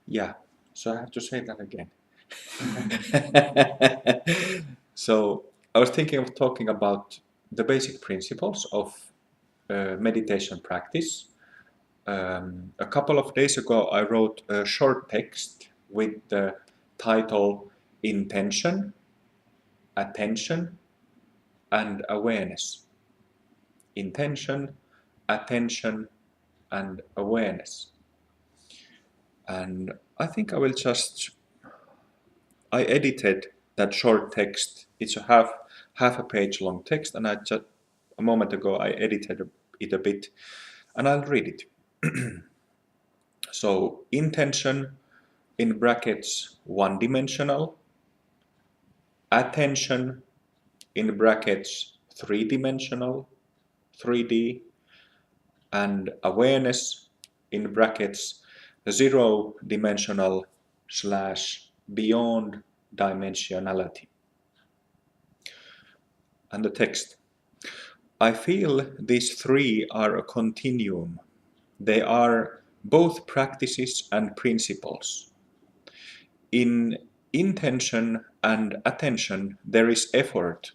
Yeah, so I have to say that again. So I was thinking of talking about the basic principles of meditation practice. A couple of days ago, I wrote a short text with the title Intention, Attention, and Awareness. Intention, attention, and awareness. And I think I will just I edited that short text. It's a half a page long text, and I just a moment ago I edited it a bit, and I'll read it. So intention in brackets one-dimensional, attention in brackets three-dimensional, 3D, and awareness in brackets zero-dimensional / beyond dimensionality. And the text. I feel these three are a continuum. They are both practices and principles. In intention and attention, there is effort,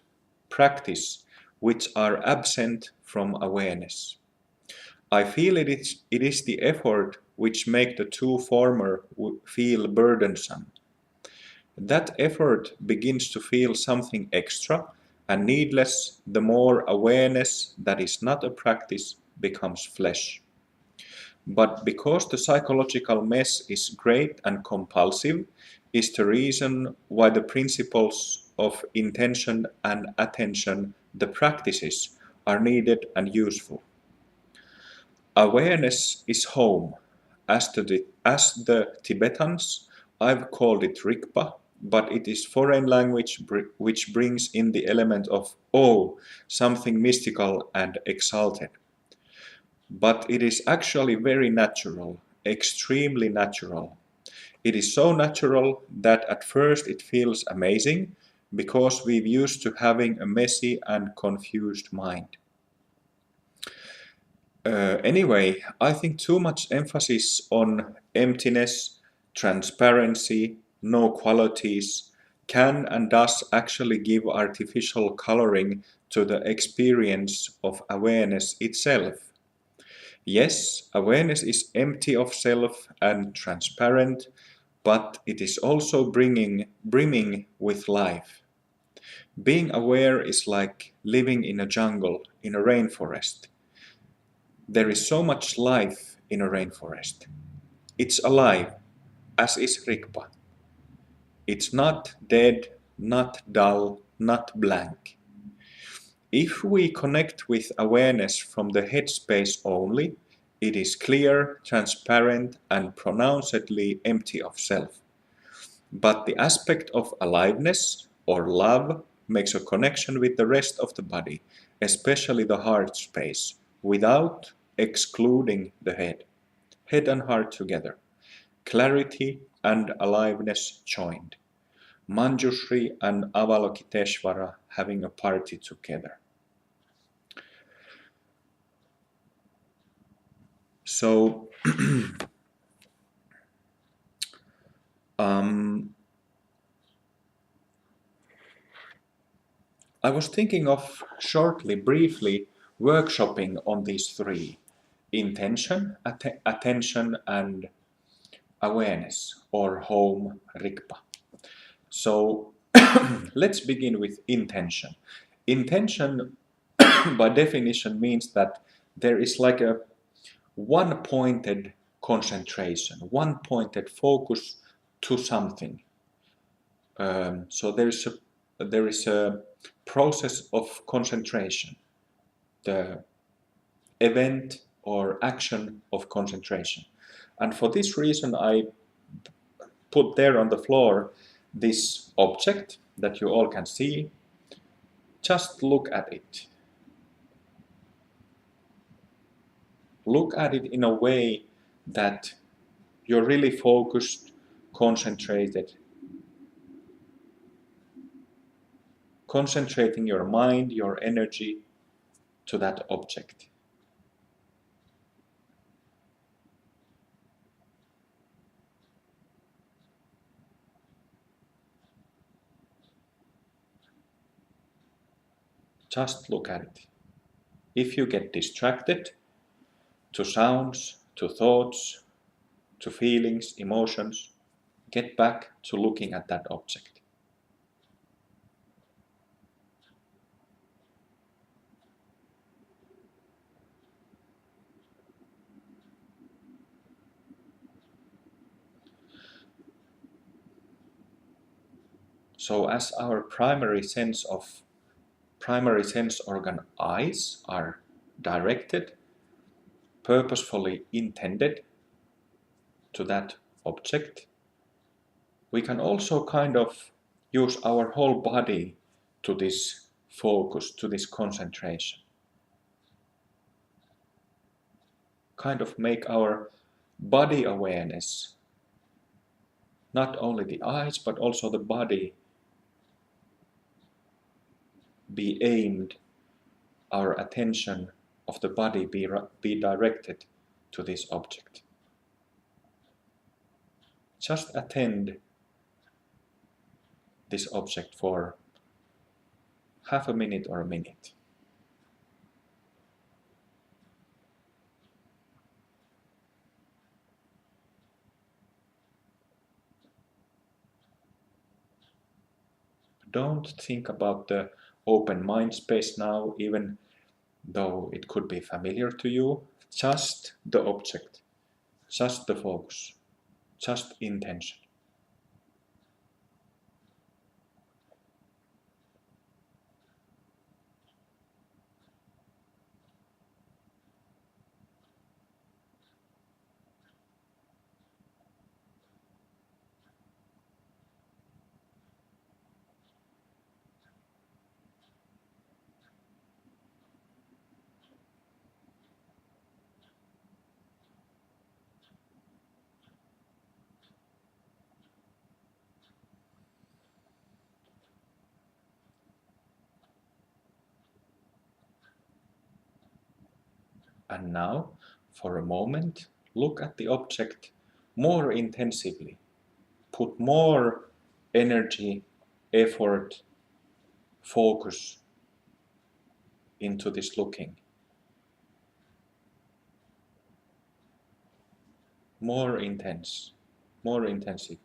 practice, which are absent from awareness. I feel it is the effort which make the two former feel burdensome. That effort begins to feel something extra and needless the more awareness that is not a practice becomes flesh. But because the psychological mess is great and compulsive, is the reason why the principles of intention and attention, the practices, are needed and useful. Awareness is home. As the Tibetans, I've called it Rigpa, but it is foreign language which brings in the element of oh, something mystical and exalted. But it is actually very natural, extremely natural. It is so natural that at first it feels amazing because we're used to having a messy and confused mind. Anyway, I think too much emphasis on emptiness, transparency, no qualities can and does actually give artificial coloring to the experience of awareness itself. Yes, awareness is empty of self and transparent, but it is also brimming with life. Being aware is like living in a jungle, in a rainforest. There is so much life in a rainforest. It's alive, as is Rigpa. It's not dead, not dull, not blank. If we connect with awareness from the headspace only, it is clear, transparent, and pronouncedly empty of self. But the aspect of aliveness or love makes a connection with the rest of the body, especially the heart space, without excluding the head. Head and heart together. Clarity and aliveness joined. Manjushri and Avalokiteshvara having a party together. So, um, I was thinking of shortly, briefly, workshopping on these three: intention, attention, and awareness, or home Rigpa. So, let's begin with intention. Intention, by definition, means that there is like a one pointed concentration, one pointed focus to something. So there is a process of concentration, the event or action of concentration. And for this reason, I put there on the floor this object that you all can see. Just look at it. Look at it in a way that you're really focused, concentrated, concentrating your mind, your energy to that object. Just look at it. If you get distracted to sounds, to thoughts, to feelings, emotions, get back to looking at that object. So as our primary sense organ eyes are directed, purposefully intended to that object, we can also kind of use our whole body to this focus, to this concentration. Kind of make our body awareness, not only the eyes, but also the body, be aimed, our attention of the body be directed to this object. Just attend this object for half a minute or a minute. Don't think about the open mind space now, even though it could be familiar to you. Just the object, just the focus, just intention. And now, for a moment, look at the object more intensively. Put more energy, effort, focus into this looking. More intense, more intensive.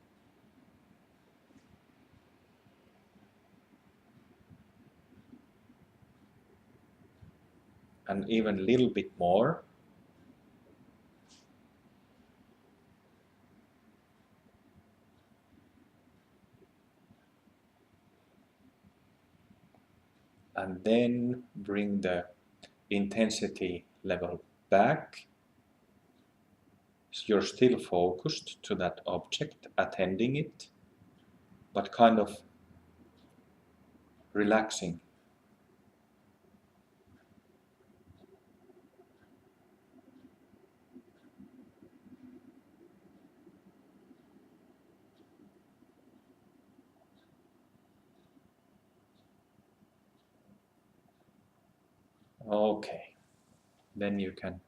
And even a little bit more. And then bring the intensity level back. So you're still focused to that object, attending it, but kind of relaxing. Okay, then you can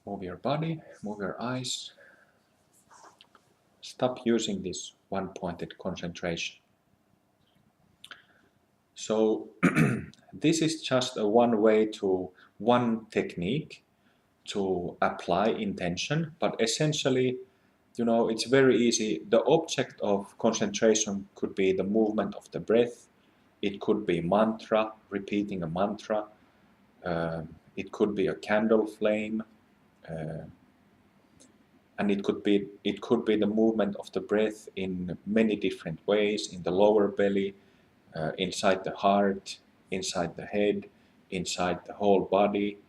move your body, move your eyes. Stop using this one-pointed concentration. So this is just a one technique to apply intention, but essentially, it's very easy. The object of concentration could be the movement of the breath. It could be mantra, repeating a mantra. It could be a candle flame. And it could be the movement of the breath in many different ways, in the lower belly, inside the heart, inside the head, inside the whole body,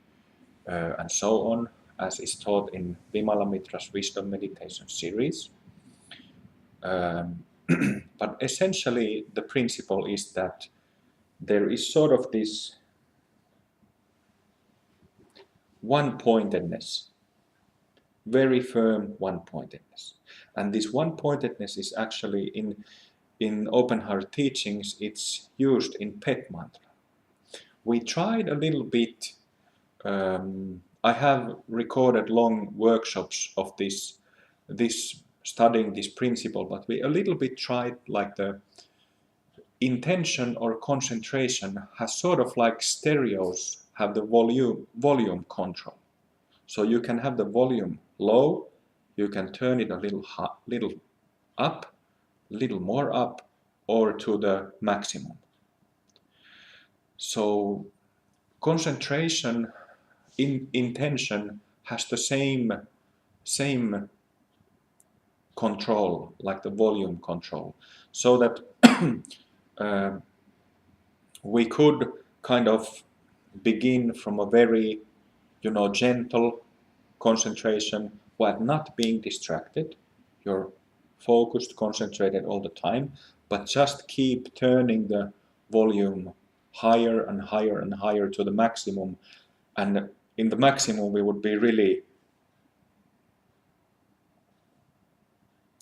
and so on, as is taught in Vimala Mitra's Wisdom Meditation series. But essentially, the principle is that there is sort of this one-pointedness, very firm one-pointedness. And this one-pointedness is actually in open heart teachings, it's used in pet mantra. We tried a little bit. I have recorded long workshops of this studying this principle, but we a little bit tried like the intention or concentration has sort of like stereos have the volume control. So you can have the volume low, you can turn it a little up, little more up, or to the maximum. So concentration intention has the same control like the volume control, so that uh, we could kind of begin from a very gentle concentration while not being distracted. You're focused, concentrated all the time, but just keep turning the volume higher and higher and higher to the maximum. And in the maximum, we would be really,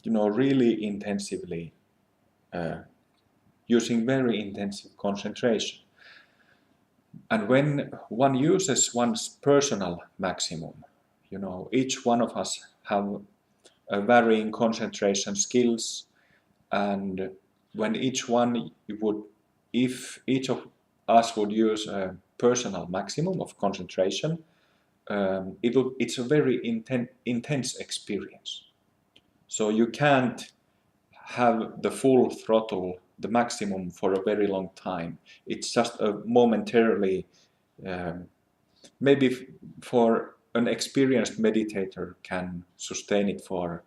really intensively using very intensive concentration. And when one uses one's personal maximum, each one of us have varying concentration skills, and when if each of us would use a personal maximum of concentration, it's a very intense experience. So you can't have the full throttle, the maximum, for a very long time. It's just a momentarily, maybe for an experienced meditator can sustain it for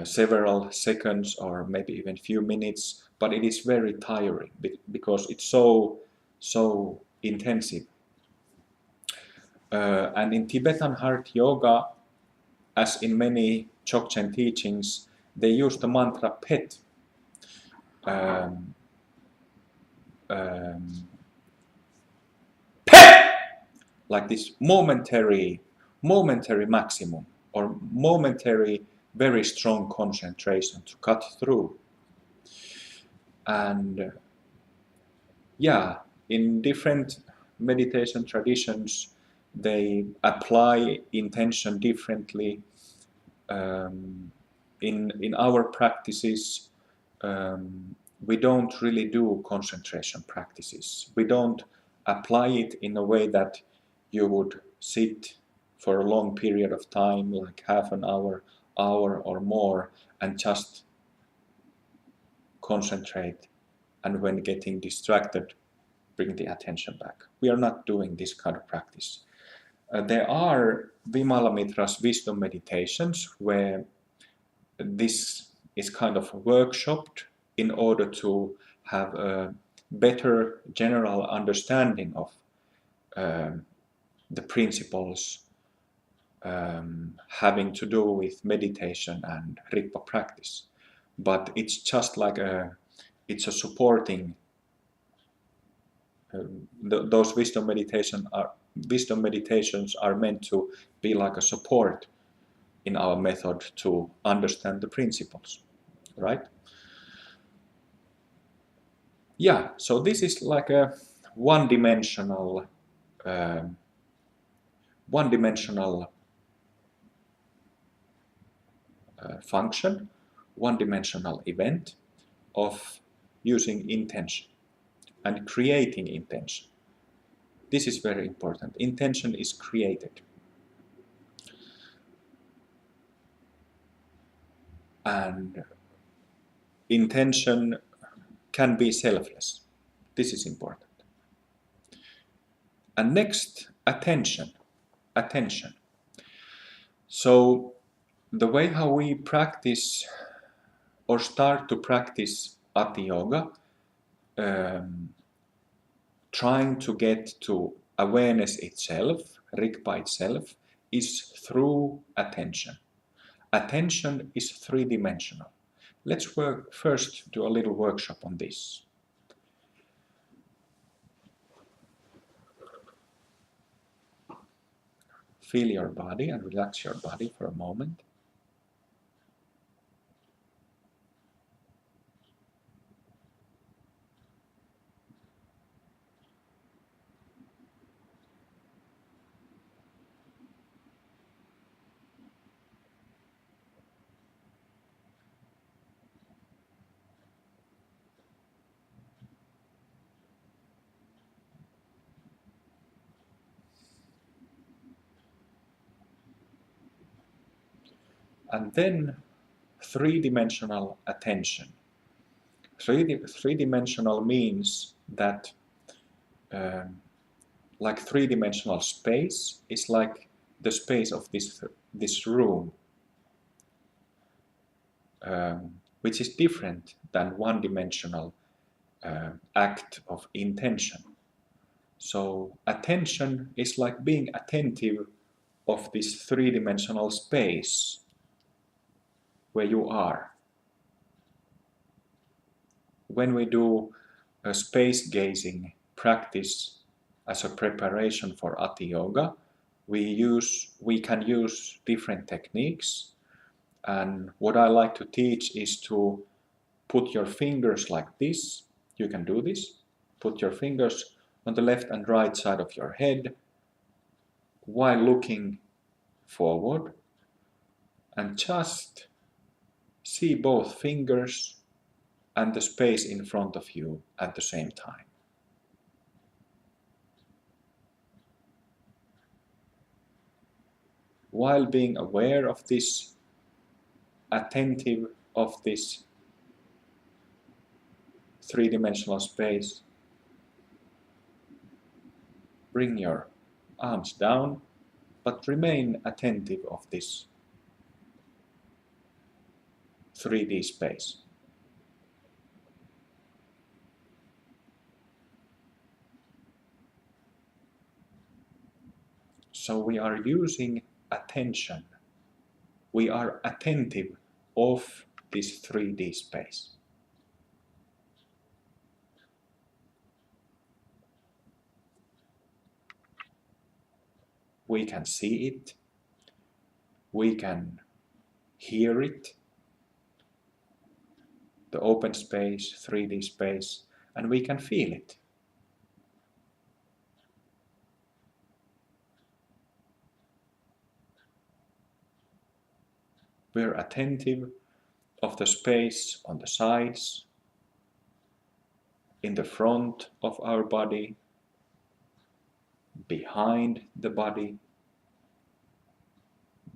several seconds or maybe even few minutes, but it is very tiring because it's so intensive. And in Tibetan heart yoga, as in many Dzogchen teachings, they use the mantra PET. PET! Like this momentary maximum or momentary very strong concentration to cut through. And in different meditation traditions, they apply intention differently. In our practices, we don't really do concentration practices. We don't apply it in a way that you would sit for a long period of time, like half an hour or more, and just concentrate, and when getting distracted, bring the attention back. We are not doing this kind of practice. There are Vimalamitra's wisdom meditations where this is kind of workshopped in order to have a better general understanding of the principles having to do with meditation and Rigpa practice. But it's just like it's a supporting. Those wisdom meditations are meant to be like a support in our method to understand the principles, right? Yeah, so this is like a one-dimensional function, one-dimensional event of using intention and creating intention. This is very important. Intention is created. And intention can be selfless. This is important. And next, attention. Attention. So the way how we practice or start to practice Ati Yoga, trying to get to awareness itself, Rigpa itself, is through attention. Attention is three-dimensional. Let's first do a little workshop on this. Feel your body and relax your body for a moment. And then three-dimensional attention. Three-dimensional means that like three-dimensional space is like the space of this room, which is different than one-dimensional act of intention. So attention is like being attentive of this three-dimensional space where you are. When we do a space gazing practice as a preparation for Ati Yoga, we can use different techniques. And what I like to teach is to put your fingers like this. You can do this. Put your fingers on the left and right side of your head while looking forward, and just see both fingers and the space in front of you at the same time. While being aware of this, attentive of this three-dimensional space, bring your arms down, but remain attentive of this 3D space. So we are using attention. We are attentive of this 3D space. We can see it, we can hear it, the open space, 3D space, and we can feel it. We're attentive of the space on the sides, in the front of our body, behind the body,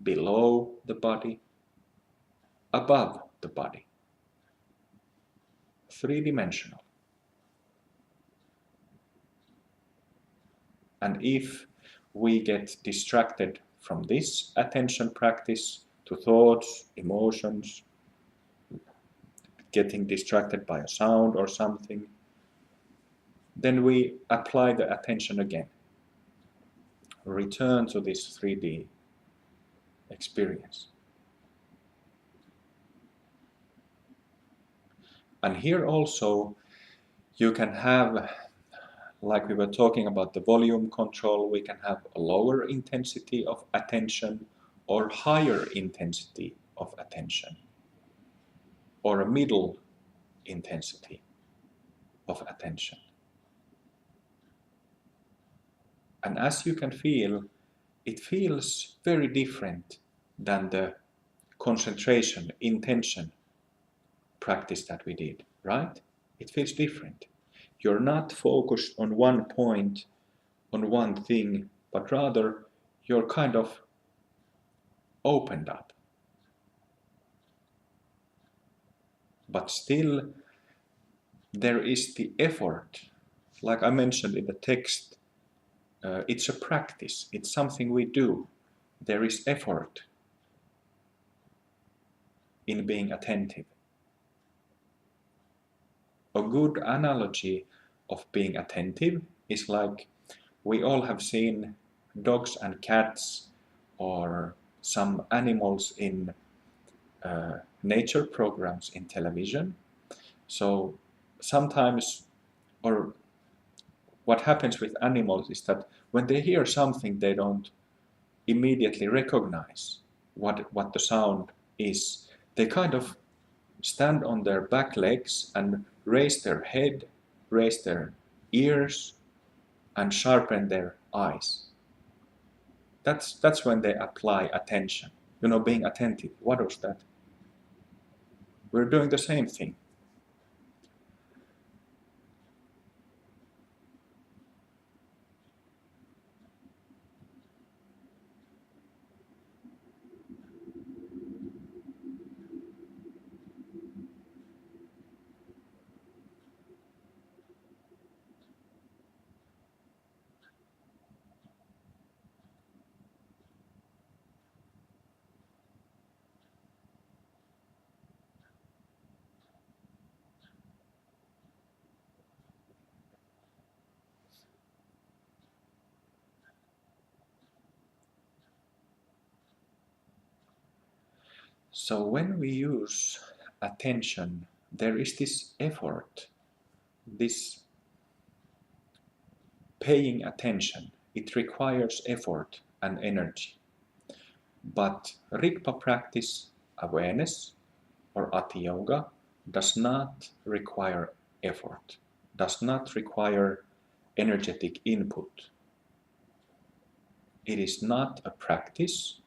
below the body, above the body. Three-dimensional. And if we get distracted from this attention practice to thoughts, emotions, getting distracted by a sound or something, then we apply the attention again. Return to this 3D experience. And here also you can have, like we were talking about the volume control, we can have a lower intensity of attention or higher intensity of attention, or a middle intensity of attention. And as you can feel, it feels very different than the concentration, intention practice that we did, right? It feels different. You're not focused on one point, on one thing, but rather you're kind of opened up. But still, there is the effort. Like I mentioned in the text, it's a practice. It's something we do. There is effort in being attentive. A good analogy of being attentive is like we all have seen dogs and cats or some animals in nature programs in television. So sometimes, or what happens with animals is that when they hear something, they don't immediately recognize what the sound is. They kind of stand on their back legs and raise their head, raise their ears, and sharpen their eyes. That's when they apply attention. Being attentive. What was that? We're doing the same thing. So when we use attention, there is this effort, this paying attention. It requires effort and energy. But Rigpa practice, awareness, or Ati Yoga, does not require effort, does not require energetic input. It is not a practice.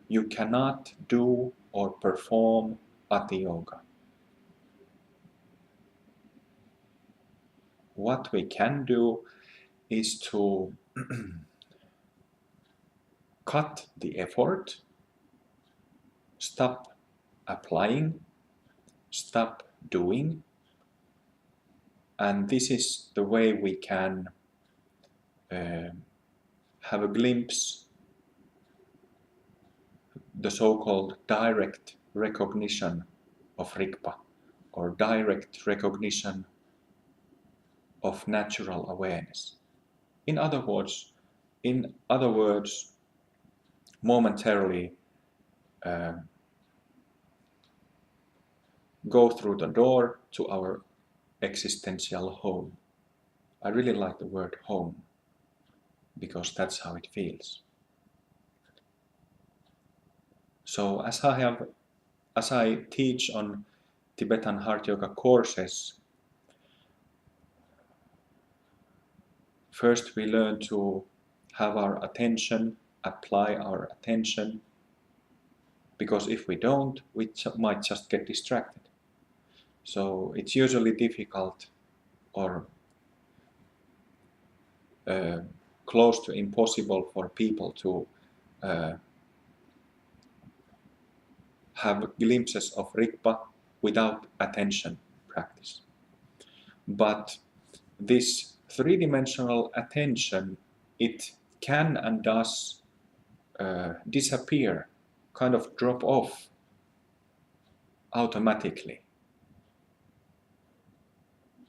You cannot do or perform Ati Yoga. What we can do is to cut the effort, stop applying, stop doing, and this is the way we can have a glimpse, the so-called direct recognition of Rigpa, or direct recognition of natural awareness. In other words, momentarily go through the door to our existential home. I really like the word home because that's how it feels. So as I teach on Tibetan Heart Yoga courses, first we learn to have our attention, apply our attention, because if we don't, we might just get distracted. So it's usually difficult or close to impossible for people to have glimpses of Rigpa without attention practice. But this three-dimensional attention, it can and does disappear, kind of drop off automatically.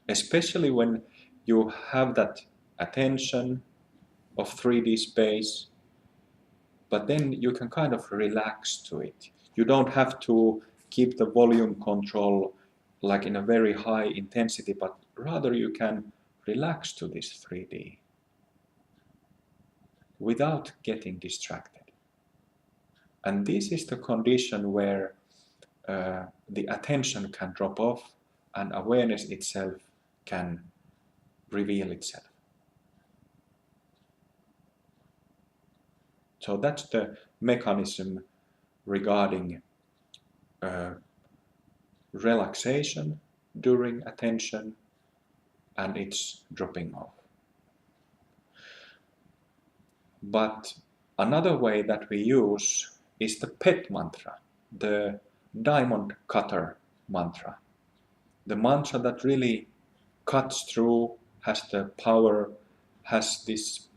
Especially when you have that attention of 3D space, but then you can kind of relax to it. You don't have to keep the volume control like in a very high intensity, but rather you can relax to this 3D without getting distracted. And this is the condition where the attention can drop off and awareness itself can reveal itself. So that's the mechanism regarding relaxation during attention and its dropping off. But another way that we use is the pet mantra, the diamond cutter mantra. The mantra that really cuts through, has the power, has this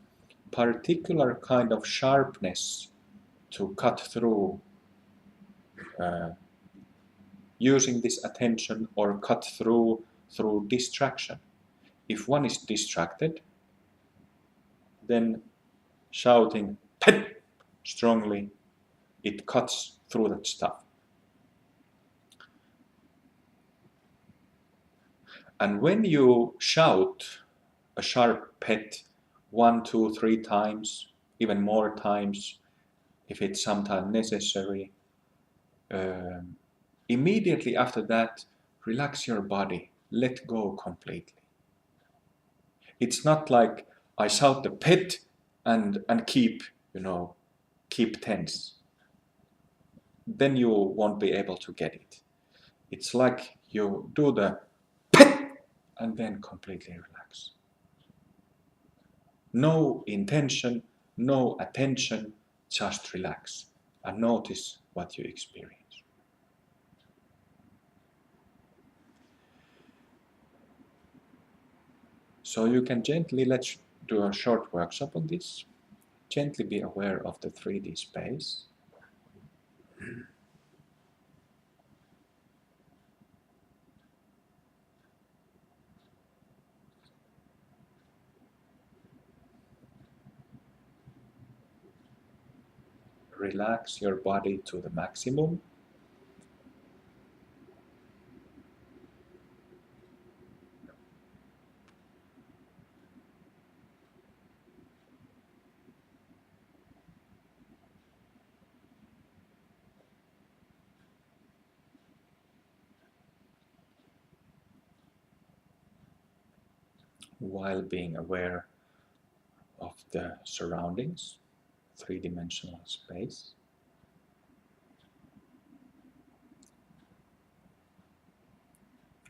particular kind of sharpness to cut through using this attention or cut through distraction. If one is distracted, then shouting "Pet!" strongly, it cuts through that stuff. And when you shout a sharp pet 1, 2, 3 times, even more times, if it's sometimes necessary, immediately after that, relax your body, let go completely. It's not like I shout the pet and keep tense. Then you won't be able to get it. It's like you do the pet and then completely relax. No intention, no attention, just relax and notice what you experience. So you can gently, let's do a short workshop on this. Gently be aware of the 3D space. relax your body to the maximum. While being aware of the surroundings, three-dimensional space.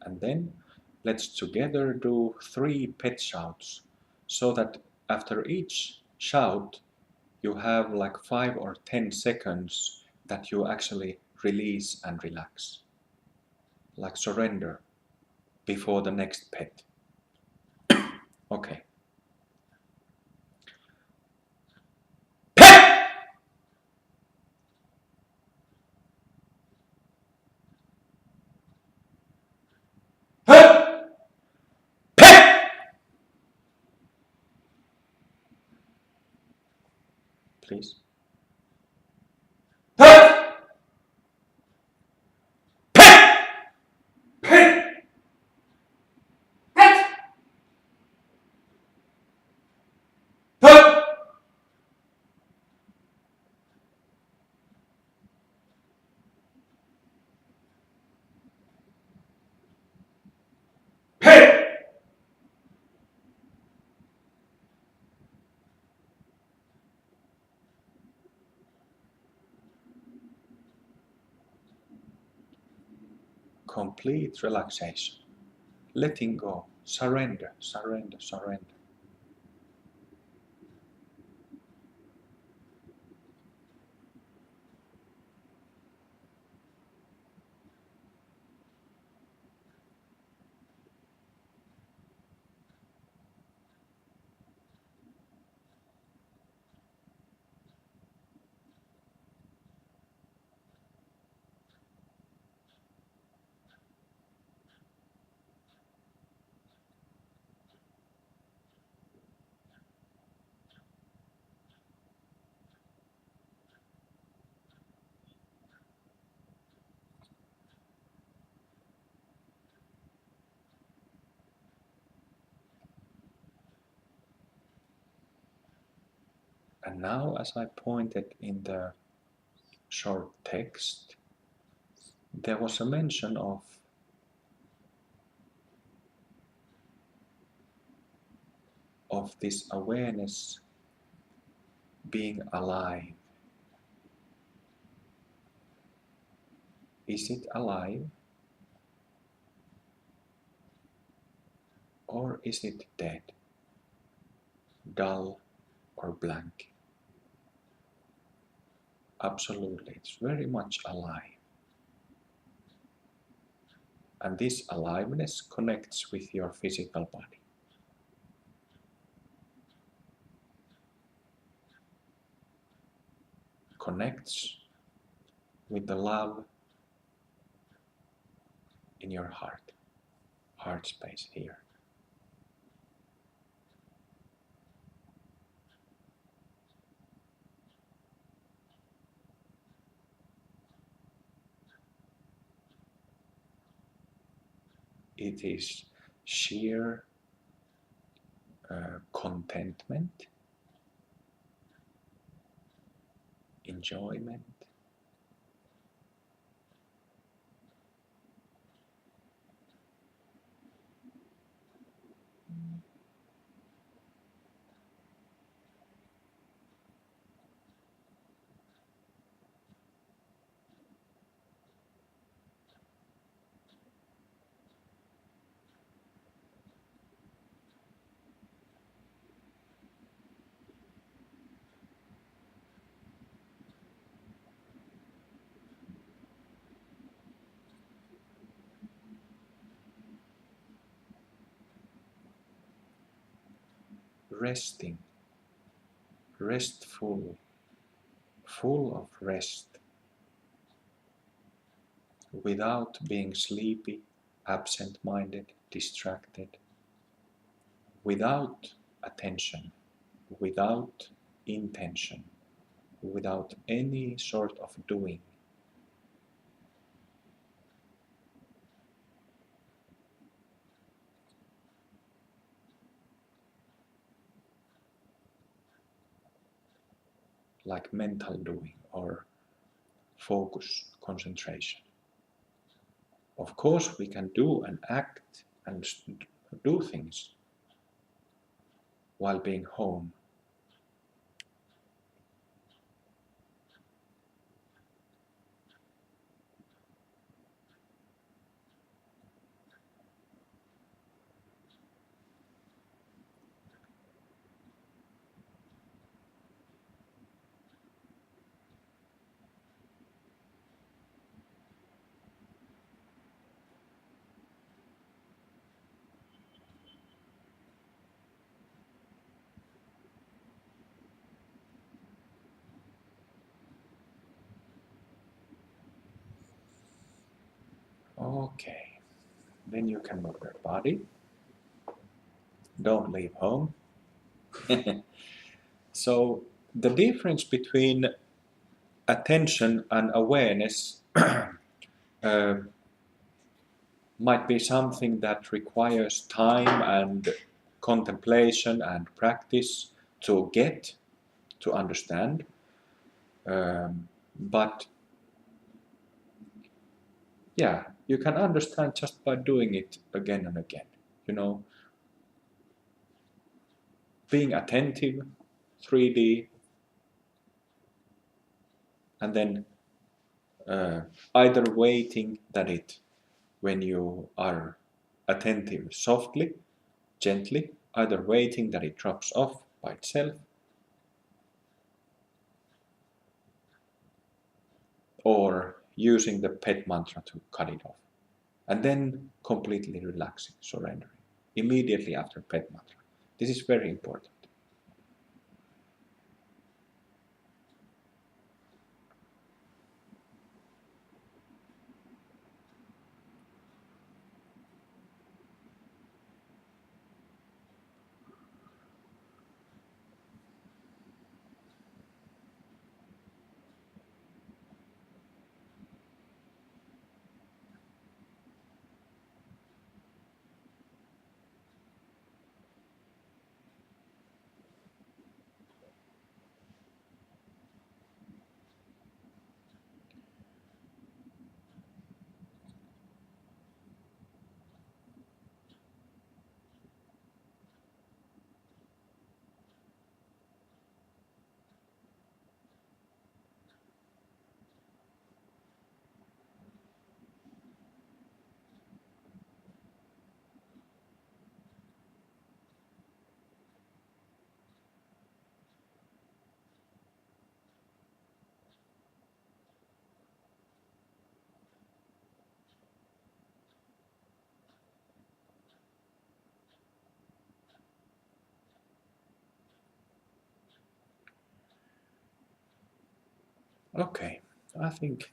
And then let's together do 3 pet shouts so that after each shout you have like 5 or 10 seconds that you actually release and relax. Like surrender before the next pet. Okay. Pet! Pet! Pet! Please. Pet! Pet! Pet! Pet! Pet! Pet! Complete relaxation. Letting go. Surrender, surrender, surrender. And now, as I pointed in the short text, there was a mention of this awareness being alive. Is it alive? Or is it dead, dull, or blank? Absolutely, it's very much alive. And this aliveness connects with your physical body. Connects with the love in your heart space here. It is sheer contentment, enjoyment, resting, restful, full of rest, without being sleepy, absent-minded, distracted, without attention, without intention, without any sort of doing. Like mental doing or focus, concentration. Of course, we can do and act and do things while being home. Okay, then you can move your body. Don't leave home. So, the difference between attention and awareness uh, might be something that requires time and contemplation and practice to get, to understand. But yeah, you can understand just by doing it again and again. You know, being attentive, 3D, and then either waiting that it, when you are attentive softly, gently, either waiting that it drops off by itself, or using the pet mantra to cut it off. And then completely relaxing, surrendering immediately after pet mantra. This is very important. Okay, I think